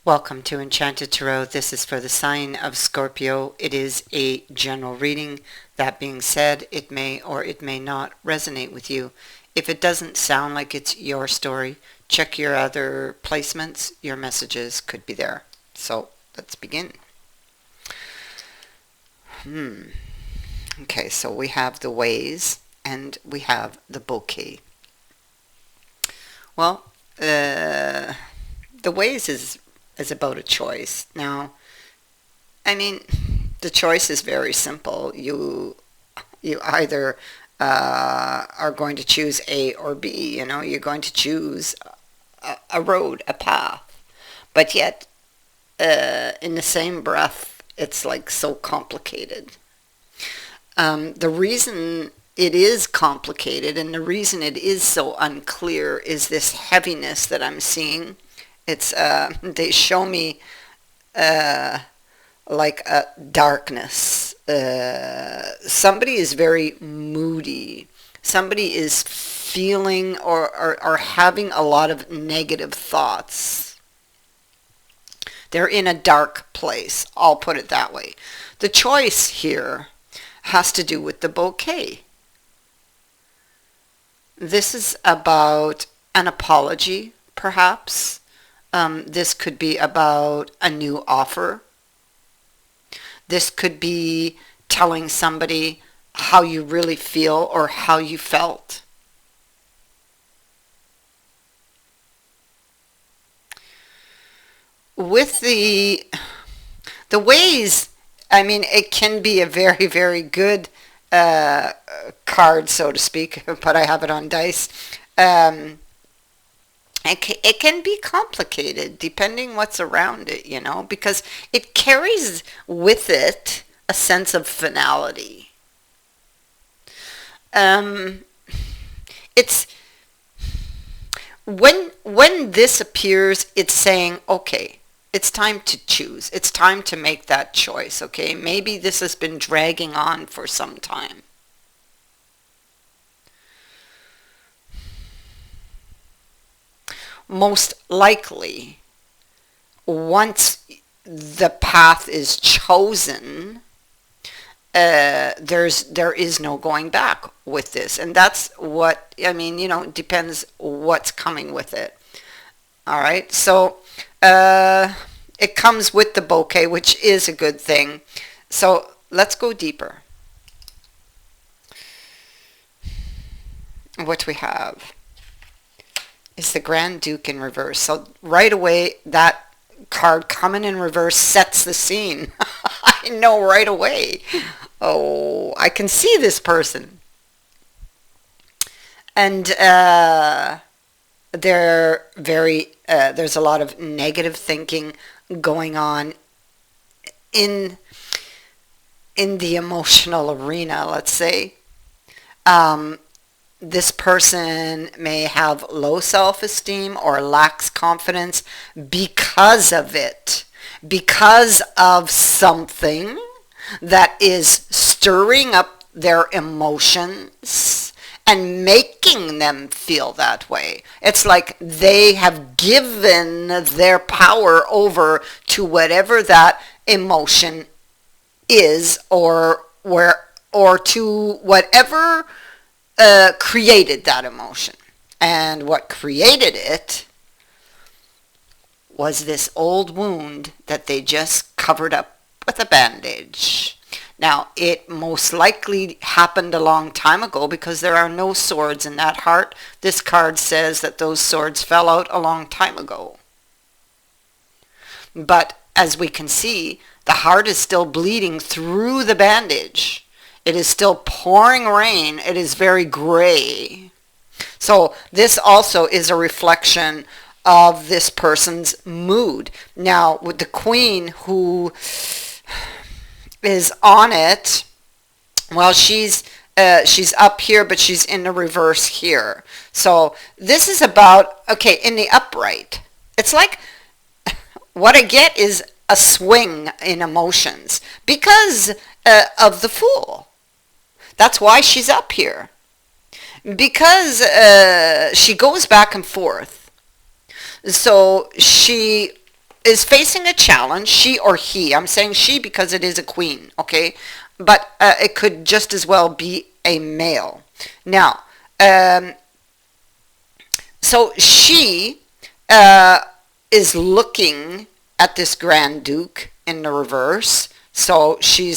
Welcome to Enchanted Tarot. This is for the sign of Scorpio. It is a general reading. That being said, it may or it may not resonate with you. If it doesn't sound like it's your story, check your other placements. Your messages could be there. So let's begin. Okay, so we have the ways and we have the bouquet. Well, the ways is about a choice. Now, I mean, the choice is very simple. You either are going to choose A or B. You're going to choose a road, a path. But yet, in the same breath, it's like so complicated. The reason it is complicated and the reason it is so unclear is this heaviness that I'm seeing. It's they show me like a darkness. Somebody is very moody. Somebody is feeling or having a lot of negative thoughts. They're in a dark place. I'll put it that way. The choice here has to do with the bouquet. This is about an apology, perhaps. This could be about a new offer. This could be telling somebody how you really feel or how you felt. With the ways, I mean, it can be a very, very good card, so to speak, but I have it on dice. It can be complicated depending what's around it, because it carries with it a sense of finality. It's when this appears, it's saying, okay, it's time to choose. It's time to make that choice, okay? Maybe this has been dragging on for some time. Most likely, once the path is chosen, there is no going back with this. And that's what, I mean, it depends what's coming with it. All right, so it comes with the bouquet, which is a good thing. So let's go deeper. What we have is the Grand Duke in reverse. So right away, that card coming in reverse sets the scene. I know right away. Oh, I can see this person. And they're very, there's a lot of negative thinking going on in the emotional arena, let's say. This person may have low self-esteem or lacks confidence because of it, because of something that is stirring up their emotions and making them feel that way. It's like they have given their power over to whatever that emotion is, or to whatever created that emotion. And what created it was this old wound that they just covered up with a bandage. Now, it most likely happened a long time ago because there are no swords in that heart. This card says that those swords fell out a long time ago. But as we can see, the heart is still bleeding through the bandage. It is still pouring rain. It is very gray. So this also is a reflection of this person's mood. Now, with the Queen who is on it, well, she's up here, but she's in the reverse here. So this is about, okay, in the upright. It's like what I get is a swing in emotions because of the Fool. That's why she's up here. Because she goes back and forth. So she is facing a challenge, she or he. I'm saying she because it is a queen, okay? But it could just as well be a male. Now, so she is looking at this Grand Duke in the reverse. So she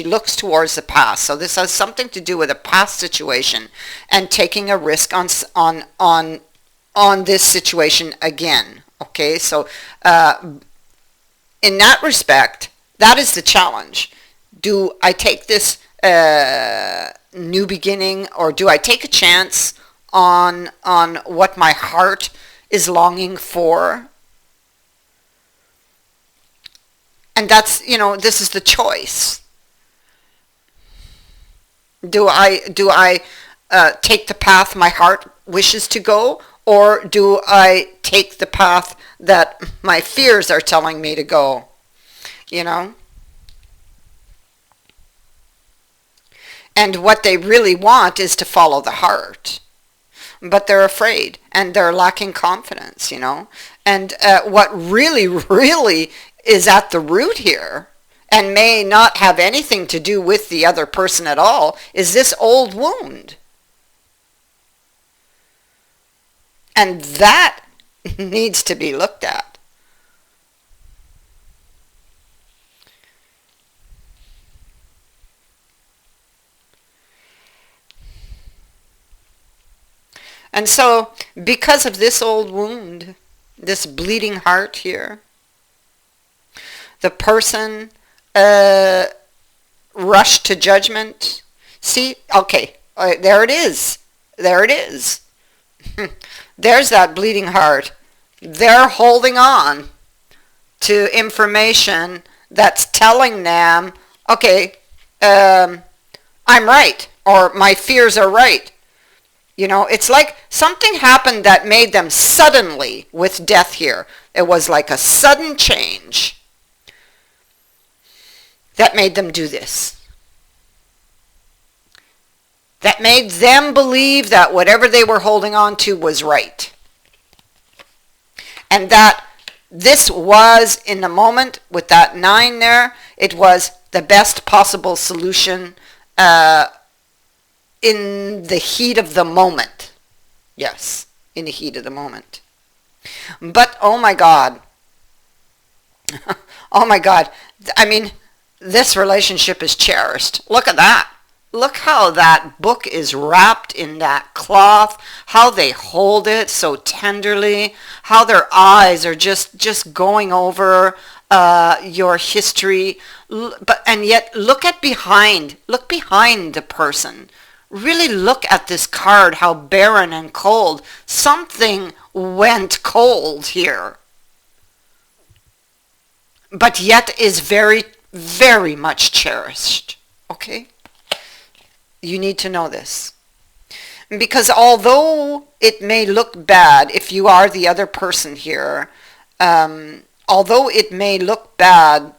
looks towards the past. So this has something to do with a past situation and taking a risk on this situation again. Okay, so in that respect, that is the challenge. Do I take this new beginning, or do I take a chance on what my heart is longing for? And that's, this is the choice. Do I take the path my heart wishes to go, or do I take the path that my fears are telling me to go? And what they really want is to follow the heart. But they're afraid and they're lacking confidence, And what really, really is at the root here, and may not have anything to do with the other person at all, is this old wound. And that needs to be looked at. And so, because of this old wound, this bleeding heart here, the person rushed to judgment. See, okay, there it is. There it is. There's that bleeding heart. They're holding on to information that's telling them, okay, I'm right, or my fears are right. It's like something happened that made them suddenly, with death here, it was like a sudden change that made them do this. That made them believe that whatever they were holding on to was right. And that this was, in the moment, with that 9 there, it was the best possible solution in the heat of the moment. Yes, in the heat of the moment. But, oh my God. Oh my God. I mean, this relationship is cherished. Look at that. Look how that book is wrapped in that cloth, how they hold it so tenderly, how their eyes are just going over your history. And yet, look behind the person. Really look at this card, how barren and cold. Something went cold here. But yet is very, very much cherished. Okay? You need to know this. Because although it may look bad, if you are the other person here, although it may look bad,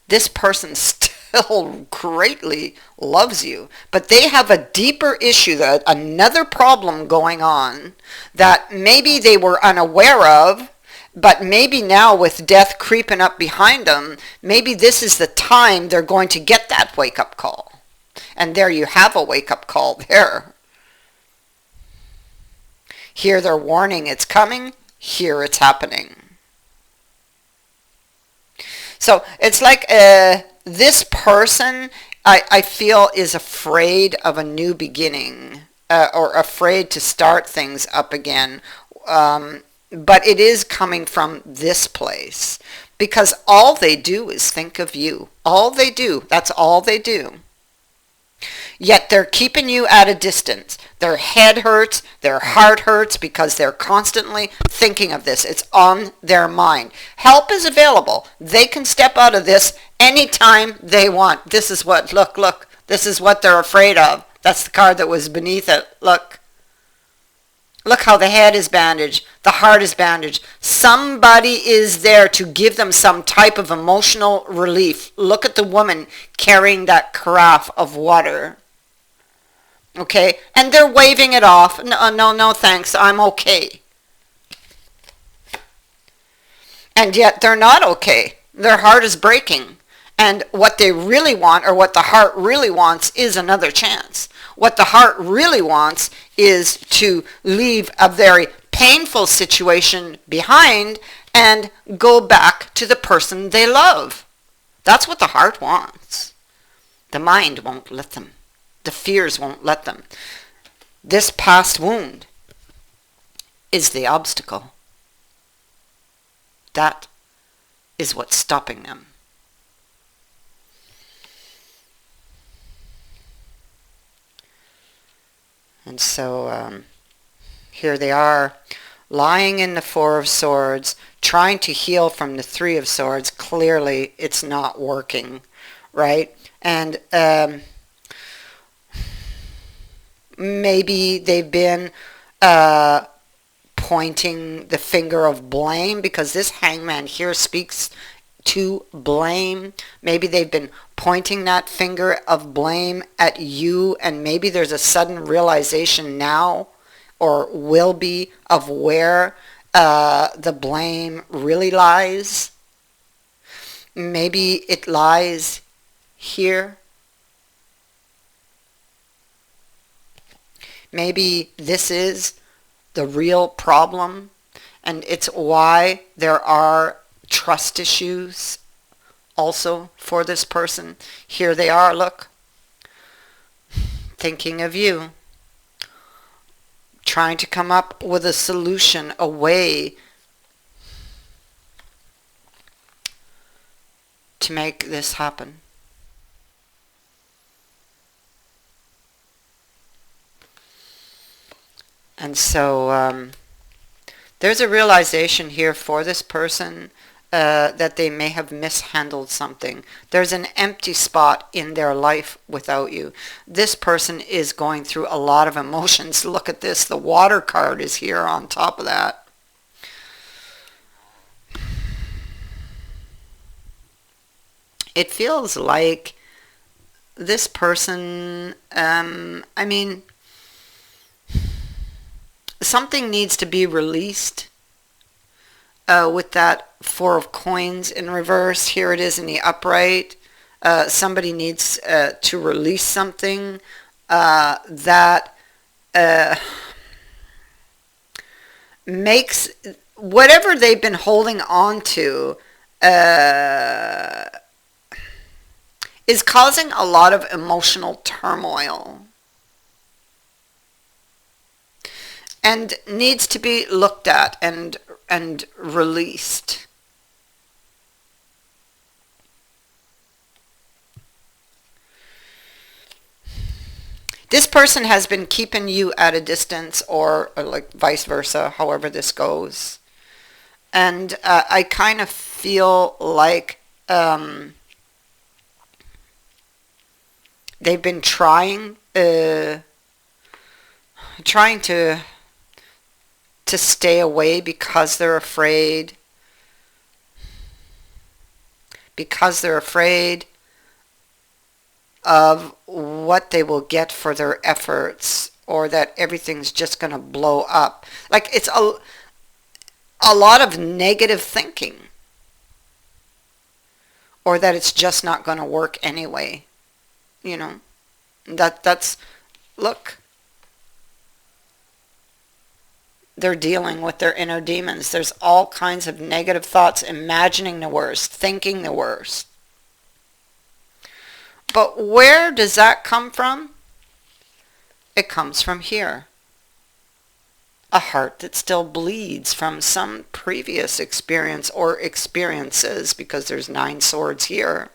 this person still greatly loves you. But they have a deeper issue, that another problem going on that maybe they were unaware of, but maybe now with death creeping up behind them, maybe this is the time they're going to get that wake-up call. And there you have a wake-up call there. Here they're warning it's coming. Here it's happening. So it's like this person, I feel, is afraid of a new beginning, or afraid to start things up again. But it is coming from this place. Because all they do is think of you. All they do. That's all they do. Yet they're keeping you at a distance. Their head hurts, their heart hurts, because they're constantly thinking of this. It's on their mind. Help is available. They can step out of this anytime they want. This is what, look. This is what they're afraid of. That's the card that was beneath it. Look. Look how the head is bandaged. The heart is bandaged. Somebody is there to give them some type of emotional relief. Look at the woman carrying that carafe of water. Okay? And they're waving it off. No, thanks. I'm okay. And yet they're not okay. Their heart is breaking. And what they really want, or what the heart really wants, is another chance. What the heart really wants is to leave a very painful situation behind and go back to the person they love. That's what the heart wants. The mind won't let them. The fears won't let them. This past wound is the obstacle. That is what's stopping them. And so here they are, lying in the Four of Swords, trying to heal from the Three of Swords. Clearly, it's not working, right? And maybe they've been pointing the finger of blame, because this hangman here speaks to blame. Maybe they've been pointing that finger of blame at you, and maybe there's a sudden realization now, or will be, of where the blame really lies. Maybe it lies here. Maybe this is the real problem, and it's why there are trust issues also for this person. Here they are, look, thinking of you, trying to come up with a solution, a way to make this happen. And so there's a realization here for this person that they may have mishandled something. There's an empty spot in their life without you. This person is going through a lot of emotions. Look at this. The water card is here on top of that. It feels like this person, I mean, something needs to be released with that Four of Coins in reverse. Here it is in the upright. Somebody needs to release something that makes whatever they've been holding on to is causing a lot of emotional turmoil. And needs to be looked at and released. This person has been keeping you at a distance, or like vice versa, however this goes. And I kind of feel like they've been trying to stay away because they're afraid. Because they're afraid of what they will get for their efforts, or that everything's just going to blow up. Like it's a lot of negative thinking, or that it's just not going to work anyway. You know, that's, look. They're dealing with their inner demons. There's all kinds of negative thoughts, imagining the worst, thinking the worst. But where does that come from? It comes from here. A heart that still bleeds from some previous experience or experiences, because there's 9 swords here.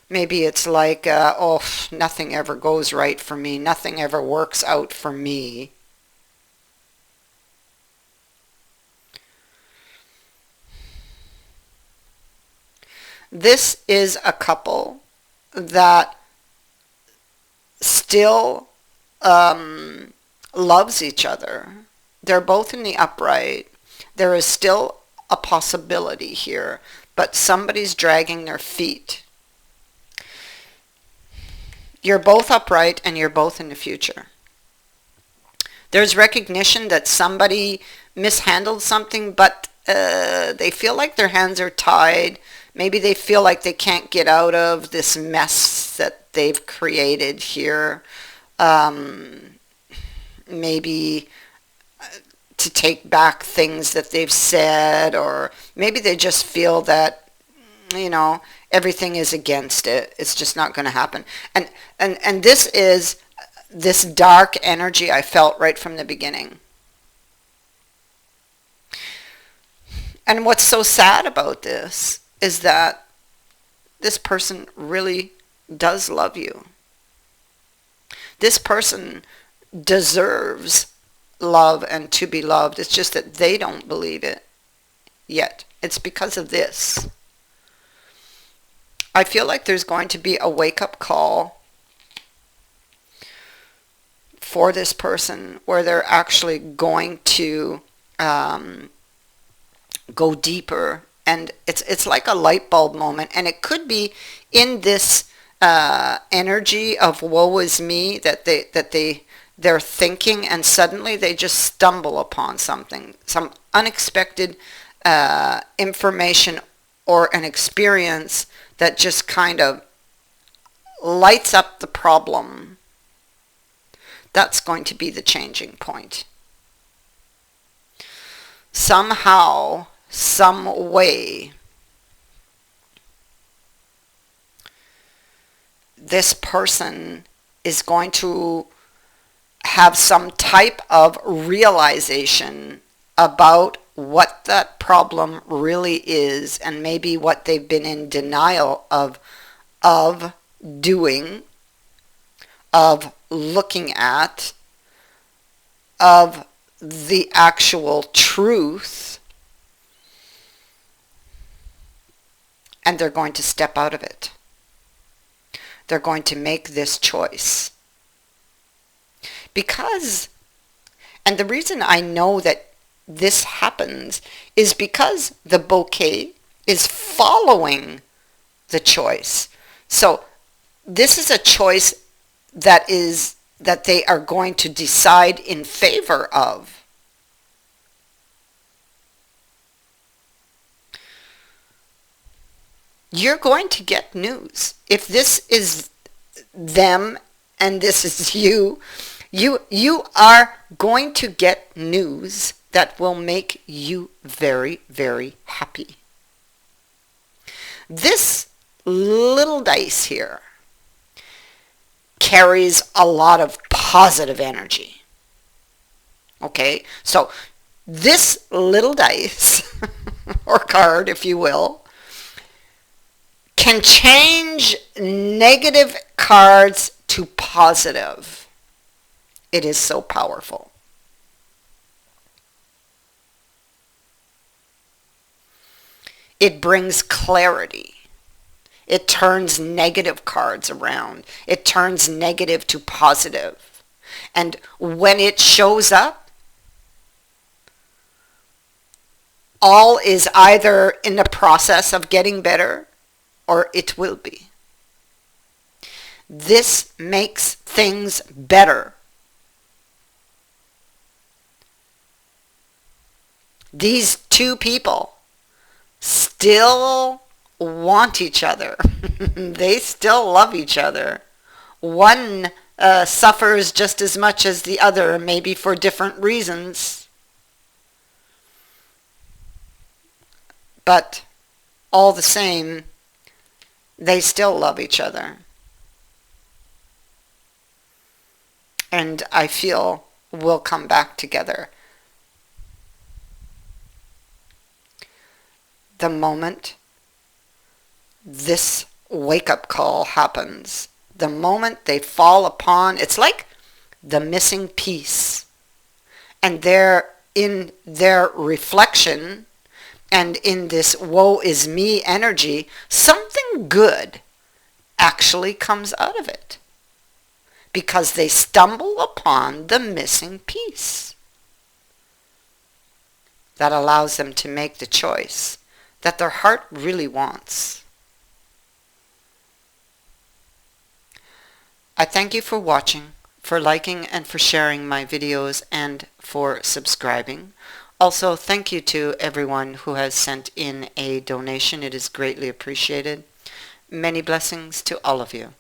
Maybe it's like, oh, nothing ever goes right for me. Nothing ever works out for me. This is a couple that still loves each other. They're both in the upright. There is still a possibility here, but somebody's dragging their feet. You're both upright and you're both in the future. There's recognition that somebody mishandled something, but they feel like their hands are tied. Maybe they feel like they can't get out of this mess that they've created here. Maybe to take back things that they've said, or maybe they just feel that, everything is against it. It's just not going to happen. And this is this dark energy I felt right from the beginning. And what's so sad about this is that this person really does love you. This person deserves love and to be loved. It's just that they don't believe it yet. It's because of this. I feel like there's going to be a wake-up call for this person where they're actually going to go deeper, and it's like a light bulb moment, and it could be in this energy of woe is me that they're thinking, and suddenly they just stumble upon something, some unexpected information or an experience that just kind of lights up the problem. That's going to be the changing point. Somehow, some way, this person is going to have some type of realization about what that problem really is, and maybe what they've been in denial of doing, of looking at, of the actual truth, and they're going to step out of it. They're going to make this choice. Because, and the reason I know that this happens is because the bouquet is following the choice. So this is a choice that they are going to decide in favor of. You're going to get news. If this is them and this is you are going to get news that will make you very, very happy. This little dice here carries a lot of positive energy. Okay, so this little dice, or card if you will, can change negative cards to positive. It is so powerful. It brings clarity. It turns negative cards around. It turns negative to positive. And when it shows up, all is either in the process of getting better, or it will be. This makes things better. These two people still want each other. They still love each other. One suffers just as much as the other, maybe for different reasons. But all the same, they still love each other. And I feel we'll come back together. The moment this wake-up call happens, the moment they fall upon, it's like the missing piece. And they're in their reflection, and in this woe is me energy, something good actually comes out of it. Because they stumble upon the missing piece that allows them to make the choice that their heart really wants. I thank you for watching, for liking and for sharing my videos, and for subscribing. Also, thank you to everyone who has sent in a donation. It is greatly appreciated. Many blessings to all of you.